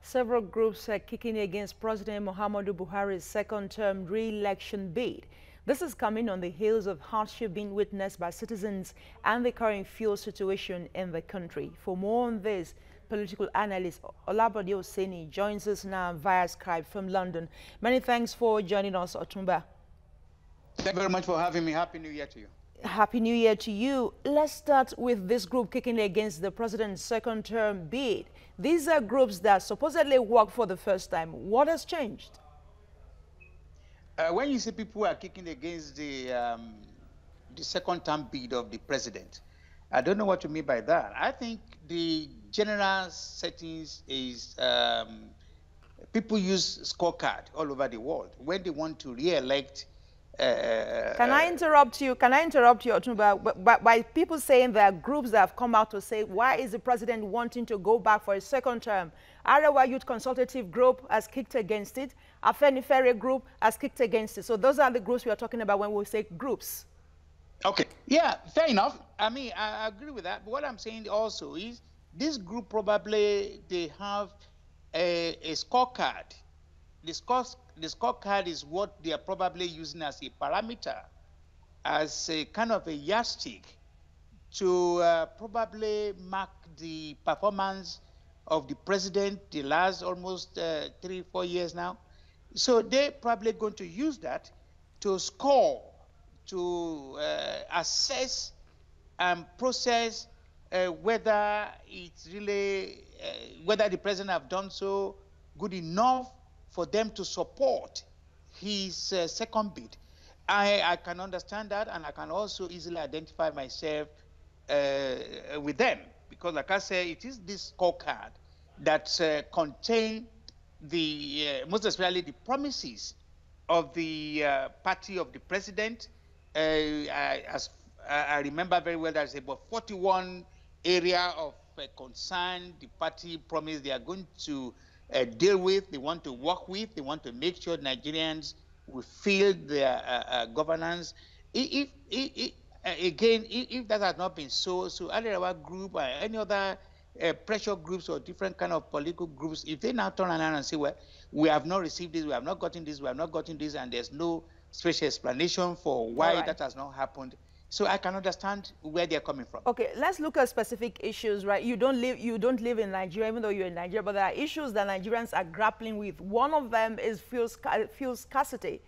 Several groups are kicking against President Muhammadu Buhari's second-term re-election bid. This is coming on the heels of hardship being witnessed by citizens and the current fuel situation in the country. For more on this, political analyst Olabode Oseni joins us now via Skype from London. Many thanks for joining us, Otumba. Thank you very much for having me. Happy New Year to you. Happy New Year to you. Let's start with this group kicking against the president's second-term bid. These are groups that supposedly work for the first time. What has changed? When you say people are kicking against the second-term bid of the president, I don't know what you mean by that. I think the general settings is people use scorecard all over the world when they want to re-elect. Can I interrupt you? Can I interrupt you, Otumba, by people saying there are groups that have come out to say, why is the president wanting to go back for a second term? Arewa Youth Consultative Group has kicked against it. Afenifere Group has kicked against it. So those are the groups we are talking about when we say groups. Okay. Yeah, fair enough. I mean, I agree with that. But what I'm saying also is this group probably, they have a scorecard. The scorecard is what they are probably using as a parameter, as a kind of a yardstick to probably mark the performance of the president the last almost 3-4 years now. So they're probably going to use that to score, to assess and process whether it's really, whether the president have done so good enough for them to support his second bid. I can understand that, and I can also easily identify myself with them, because like I say, it is this scorecard that contain the, most especially the promises of the party of the president. As I remember very well, there's about 41 area of concern the party promised they are going to deal with, they want to work with, they want to make sure Nigerians will feel their governance. If that has not been so Arewa Group or any other pressure groups or different kind of political groups, if they now turn around and say, well, we have not received this, we have not gotten this, we have not gotten this, and there's no special explanation for why that has not happened. So I can understand where they're coming from. Okay, let's look at specific issues, right? You don't live in Nigeria, even though you're in Nigeria, but there are issues that Nigerians are grappling with. One of them is fuel scarcity.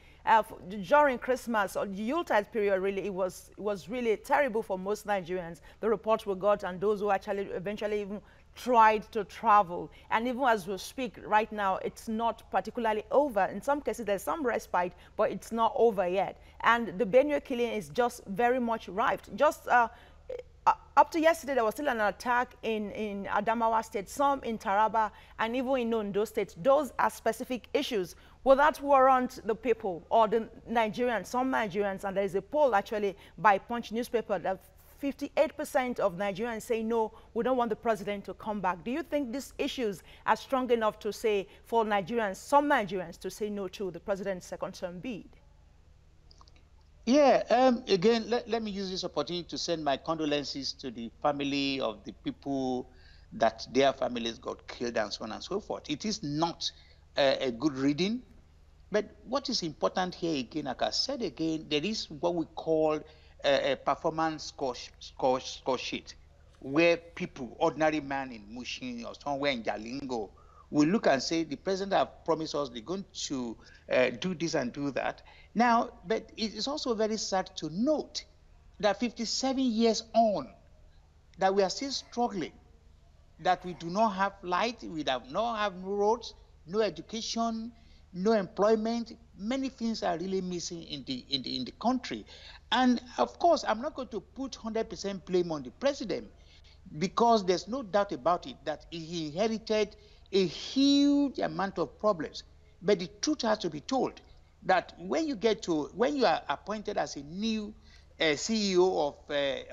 During Christmas or the Yuletide period, really, it was really terrible for most Nigerians. The reports we got, and those who actually eventually even tried to travel. And even as we speak right now, it's not particularly over. In some cases, there's some respite, but it's not over yet. And the Benue killing is just very much rife. Just up to yesterday, there was still an attack in Adamawa State, some in Taraba, and even in Ondo State. Those are specific issues. Will that warrant the people or the Nigerians, some Nigerians, and there is a poll actually by Punch newspaper that 58% of Nigerians say, no, we don't want the president to come back. Do you think these issues are strong enough to say, for Nigerians, some Nigerians, to say no to the president's second-term bid? Yeah, again, let me use this opportunity to send my condolences to the family of the people that their families got killed and so on and so forth. It is not a good reading. But what is important here, again, like I said again, there is what we call a performance score sheet, where people, ordinary man in Mushin or somewhere in Jalingo, will look and say, the president have promised us they're going to do this and do that. Now, but it is also very sad to note that 57 years on, that we are still struggling, that we do not have light, we do not have no roads, no education, no employment. Many things are really missing in the country. And of course, I'm not going to put 100% blame on the president, because there's no doubt about it that he inherited a huge amount of problems. But the truth has to be told that when you are appointed as a new CEO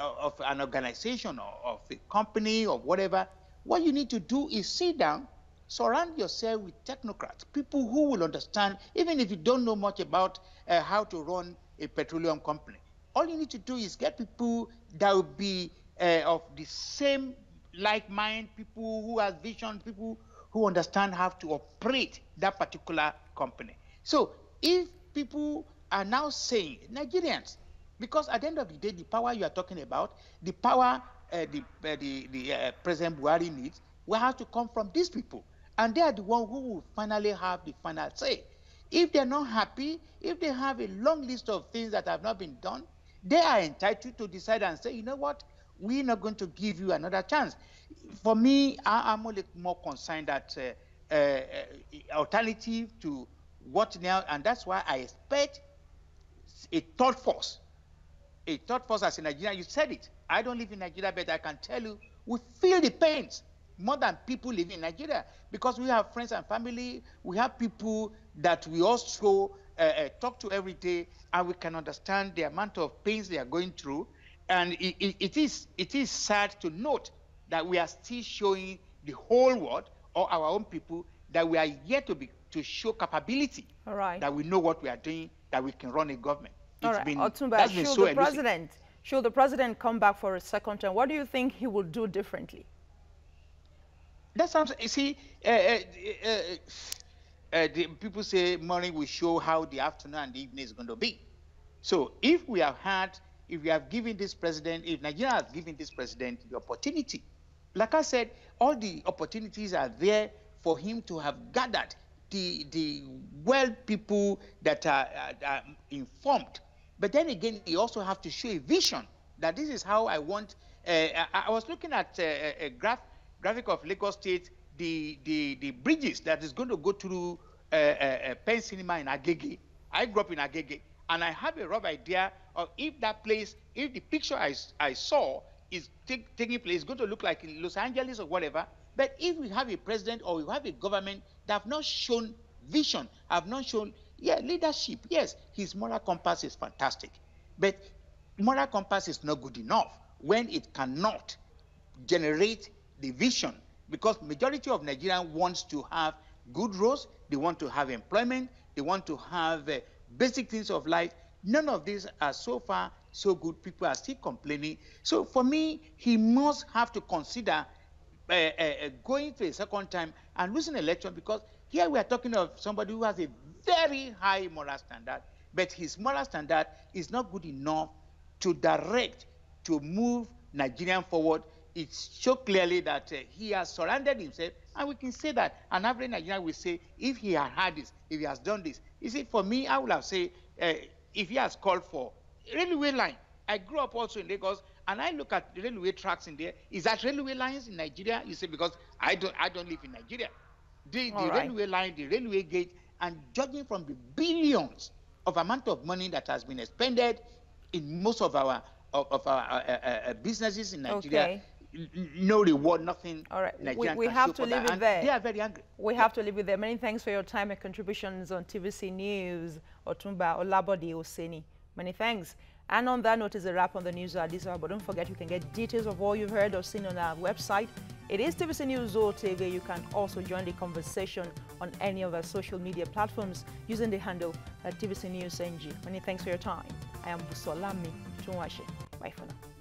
of an organization or of a company or whatever, what you need to do is sit down, surround yourself with technocrats, people who will understand, even if you don't know much about how to run a petroleum company. All you need to do is get people that will be of the same like mind, people who have vision, people who understand how to operate that particular company. So if people are now saying, Nigerians, because at the end of the day, the power you are talking about, the power President Buhari needs, will have to come from these people. And they are the ones who will finally have the final say. If they're not happy, if they have a long list of things that have not been done, they are entitled to decide and say, you know what, we're not going to give you another chance. For me, I'm only more concerned that alternative to what now, and that's why I expect a third force. A third force as in Nigeria, you said it. I don't live in Nigeria, but I can tell you, we feel the pains more than people live in Nigeria, because we have friends and family, we have people that we also talk to every day, and we can understand the amount of pains they are going through. And it is sad to note that we are still showing the whole world or our own people that we are yet to show capability, All right, that we know what we are doing, that we can run a government. All right, Otumba, that's been so elusive. Should the president come back for a second term, what do you think he will do differently? That's something. You see, the people say morning will show how the afternoon and the evening is going to be. So if we have given this president, if Nigeria has given this president the opportunity, like I said, all the opportunities are there for him to have gathered the well people that are informed. But then again, he also have to show a vision that this is how I want. I was looking at a graphic of Lagos State, the bridges that is going to go through Penn Cinema in Agege. I grew up in Agege, and I have a rough idea of if that place, if the picture I saw is taking place, it's going to look like in Los Angeles or whatever. But if we have a president or we have a government that have not shown vision, have not shown, leadership, yes, his moral compass is fantastic. But moral compass is not good enough when it cannot generate the vision, because majority of Nigerians wants to have good roads, they want to have employment, they want to have basic things of life. None of these are so far so good. People are still complaining. So for me, he must have to consider going for a second time and losing election, because here we are talking of somebody who has a very high moral standard, but his moral standard is not good enough to direct, to move Nigerian forward. It's so clearly that he has surrounded himself, and we can say that an average Nigerian will say, if he had had this, if he has done this. You see, for me, I would have said, if he has called for railway line. I grew up also in Lagos, and I look at the railway tracks in there. Is that railway lines in Nigeria? You see, because I don't live in Nigeria. The railway line, the railway gate, and judging from the billions of amount of money that has been expended in most of our businesses in Nigeria, no reward, nothing. All right, we have to leave it there. They are very angry. We have to leave it there. Many thanks for your time and contributions on TVC News. Otumba Olabode Oseni. Many thanks. And on that note is a wrap on the news at this hour. But don't forget, you can get details of all you've heard or seen on our website. It is TVC News TV. You can also join the conversation on any of our social media platforms using the handle at TVC News NG. Many thanks for your time. I am Busolami Tunwashe. Bye for now.